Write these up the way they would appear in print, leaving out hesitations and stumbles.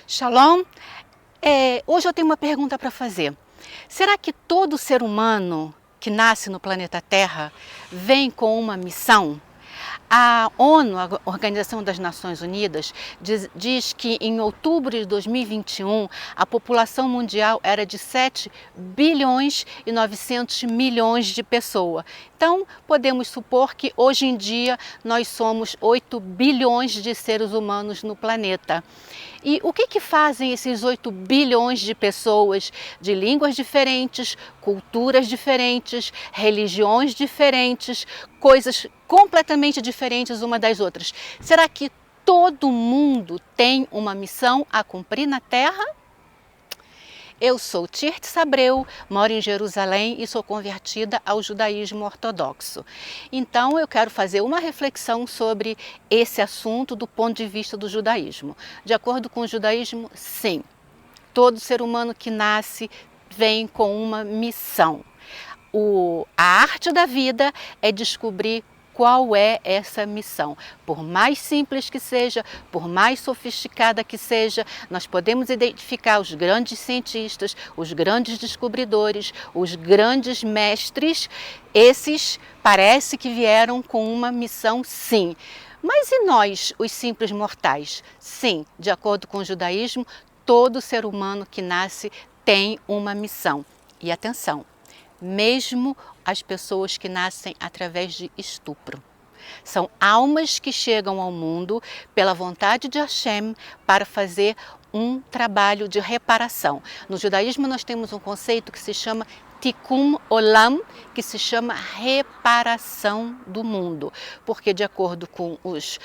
Shalom, hoje eu tenho uma pergunta para fazer. Será que todo ser humano que nasce no planeta Terra vem com uma missão? A ONU, a Organização das Nações Unidas, diz que em outubro de 2021 a população mundial era de 7 bilhões e 900 milhões de pessoas. Então, podemos supor que hoje em dia nós somos 8 bilhões de seres humanos no planeta. E o que fazem esses 8 bilhões de pessoas de línguas diferentes, culturas diferentes, religiões diferentes, coisas completamente diferentes uma das outras? Será que todo mundo tem uma missão a cumprir na Terra? Eu sou Tirtz Abreu, moro em Jerusalém e sou convertida ao judaísmo ortodoxo. Então eu quero fazer uma reflexão sobre esse assunto do ponto de vista do judaísmo. De acordo com o judaísmo, sim, todo ser humano que nasce vem com uma missão. A arte da vida é descobrir qual é essa missão. Por mais simples que seja, por mais sofisticada que seja, nós podemos identificar os grandes cientistas, os grandes descobridores, os grandes mestres. Esses parece que vieram com uma missão, sim. Mas e nós, os simples mortais? Sim, de acordo com o judaísmo, todo ser humano que nasce tem uma missão. E atenção, mesmo as pessoas que nascem através de estupro. São almas que chegam ao mundo pela vontade de Hashem para fazer um trabalho de reparação. No judaísmo nós temos um conceito que se chama Tikkun Olam, que se chama reparação do mundo, porque de acordo com os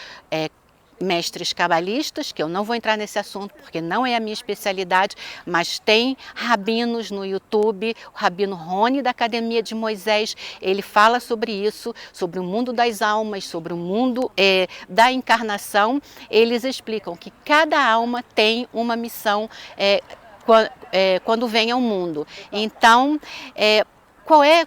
mestres cabalistas, que eu não vou entrar nesse assunto porque não é a minha especialidade, mas tem rabinos no YouTube, o rabino Rony da Academia de Moisés, ele fala sobre isso, sobre o mundo das almas, sobre o mundo da encarnação. Eles explicam que cada alma tem uma missão quando vem ao mundo. Então,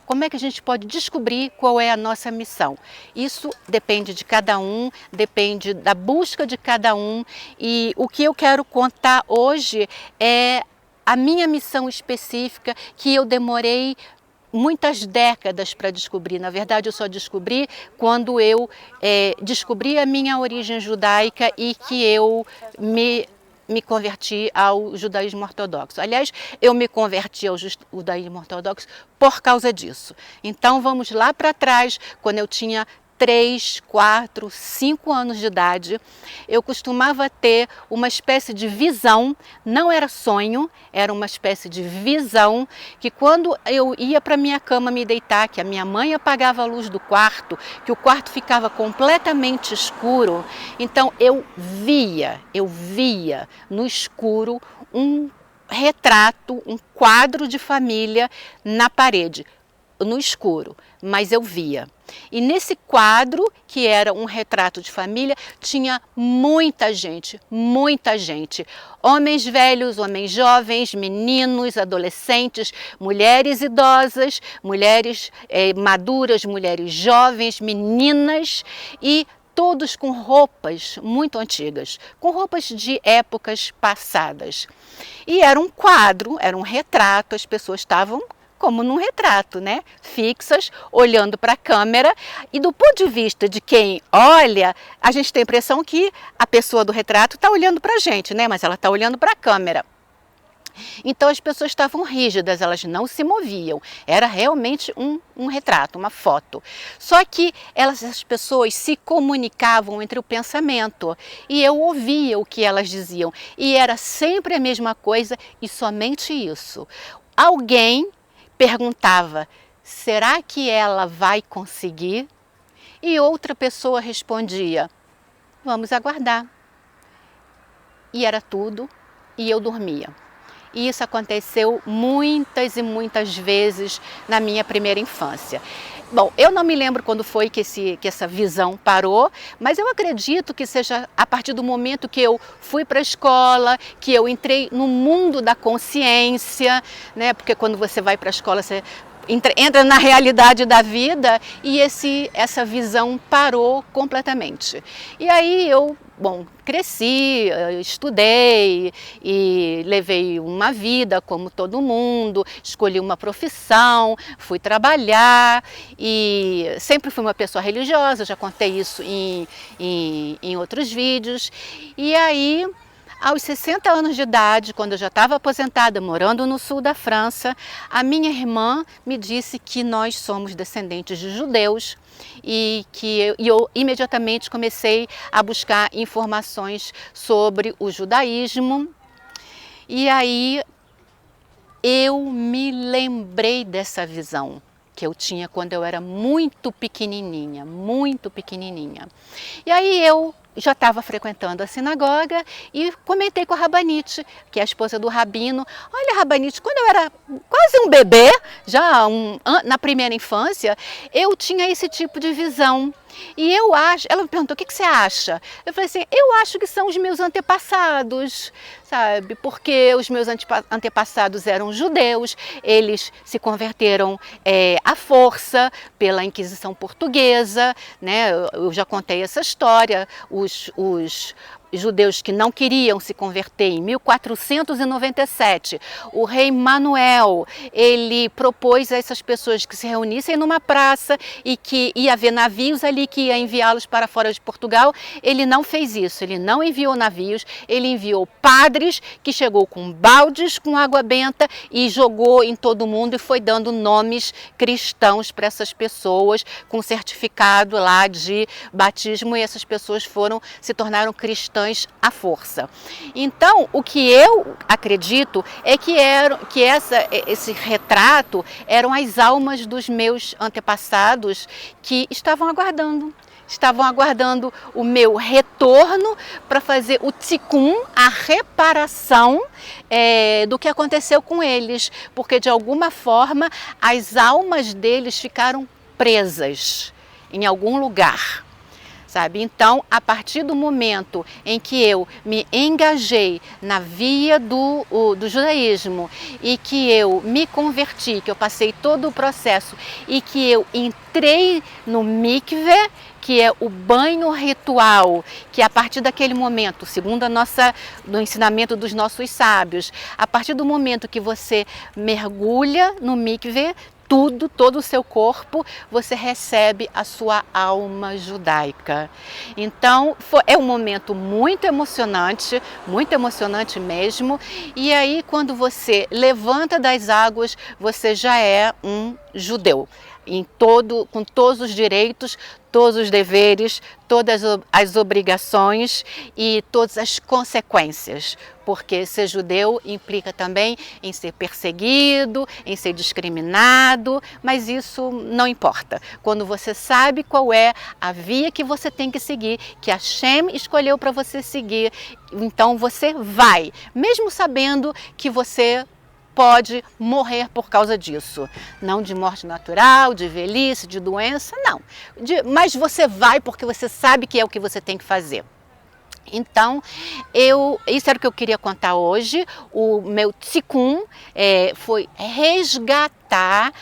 como é que a gente pode descobrir qual é a nossa missão? Isso depende de cada um, depende da busca de cada um, e o que eu quero contar hoje é a minha missão específica, que eu demorei muitas décadas para descobrir. Na verdade, eu só descobri quando eu descobri a minha origem judaica e que eu me converti ao judaísmo ortodoxo. Aliás, eu me converti ao judaísmo ortodoxo por causa disso. Então vamos lá para trás, quando eu tinha 3, 4, 5 anos de idade, eu costumava ter uma espécie de visão, não era sonho, era uma espécie de visão, que quando eu ia para minha cama me deitar, que a minha mãe apagava a luz do quarto, que o quarto ficava completamente escuro, então eu via no escuro um retrato, um quadro de família na parede, no escuro, mas eu via. E nesse quadro, que era um retrato de família, tinha muita gente, homens velhos, homens jovens, meninos, adolescentes, mulheres idosas, mulheres maduras, mulheres jovens, meninas, e todos com roupas muito antigas, com roupas de épocas passadas. E era um quadro, era um retrato, as pessoas estavam como num retrato, né? Fixas, olhando para a câmera, e do ponto de vista de quem olha, a gente tem a impressão que a pessoa do retrato está olhando para a gente, né? Mas ela está olhando para a câmera. Então as pessoas estavam rígidas, elas não se moviam, era realmente um retrato, uma foto. Só que as pessoas se comunicavam entre o pensamento e eu ouvia o que elas diziam e era sempre a mesma coisa e somente isso. Alguém perguntava, será que ela vai conseguir? E outra pessoa respondia, vamos aguardar. E era tudo, e eu dormia. E isso aconteceu muitas e muitas vezes na minha primeira infância. Bom, eu não me lembro quando foi que essa visão parou, mas eu acredito que seja a partir do momento que eu fui para a escola, que eu entrei no mundo da consciência, né? Porque quando você vai para a escola, você entra na realidade da vida e essa visão parou completamente. E aí eu bom, cresci, estudei e levei uma vida como todo mundo, escolhi uma profissão, fui trabalhar e sempre fui uma pessoa religiosa, já contei isso em outros vídeos. E aí, aos 60 anos de idade, quando eu já estava aposentada, morando no sul da França, a minha irmã me disse que nós somos descendentes de judeus e que eu imediatamente comecei a buscar informações sobre o judaísmo. E aí eu me lembrei dessa visão que eu tinha quando eu era muito pequenininha, muito pequenininha. E aí eu já estava frequentando a sinagoga e comentei com a Rabanite, que é a esposa do Rabino. Olha, Rabanite, quando eu era quase um bebê, na primeira infância, eu tinha esse tipo de visão. E eu acho, ela me perguntou, o que você acha? Eu falei assim, eu acho que são os meus antepassados, sabe? Porque os meus antepassados eram judeus, eles se converteram à força pela Inquisição Portuguesa, né? Eu já contei essa história, os judeus que não queriam se converter em 1497, o rei Manuel, ele propôs a essas pessoas que se reunissem numa praça e que ia haver navios ali que ia enviá-los para fora de Portugal. Ele não fez isso, ele não enviou navios, ele enviou padres que chegou com baldes com água benta e jogou em todo mundo e foi dando nomes cristãos para essas pessoas com certificado lá de batismo, e essas pessoas se tornaram cristãs à força. Então, o que eu acredito é que esse retrato eram as almas dos meus antepassados que estavam aguardando o meu retorno para fazer o tikkun, a reparação do que aconteceu com eles, porque de alguma forma as almas deles ficaram presas em algum lugar. Sabe? Então, a partir do momento em que eu me engajei na via do judaísmo e que eu me converti, que eu passei todo o processo e que eu entrei no mikveh, que é o banho ritual, que a partir daquele momento, segundo do ensinamento dos nossos sábios, a partir do momento que você mergulha no mikveh, todo o seu corpo, você recebe a sua alma judaica. Então, é um momento muito emocionante mesmo. E aí, quando você levanta das águas, você já é um judeu. Com todos os direitos, todos os deveres, todas as obrigações e todas as consequências, porque ser judeu implica também em ser perseguido, em ser discriminado, mas isso não importa. Quando você sabe qual é a via que você tem que seguir, que Hashem escolheu para você seguir, então você vai, mesmo sabendo que você pode morrer por causa disso. Não de morte natural, de velhice, de doença, não. Mas você vai porque você sabe que é o que você tem que fazer. Então, isso era o que eu queria contar hoje. O meu tikkun foi resgatar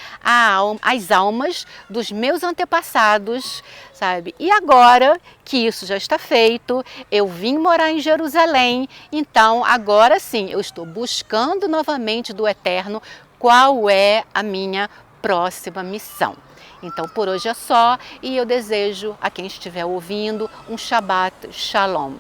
as almas dos meus antepassados, sabe? E agora que isso já está feito, eu vim morar em Jerusalém, então agora sim, eu estou buscando novamente do Eterno qual é a minha próxima missão. Então, por hoje é só, e eu desejo a quem estiver ouvindo um Shabbat Shalom.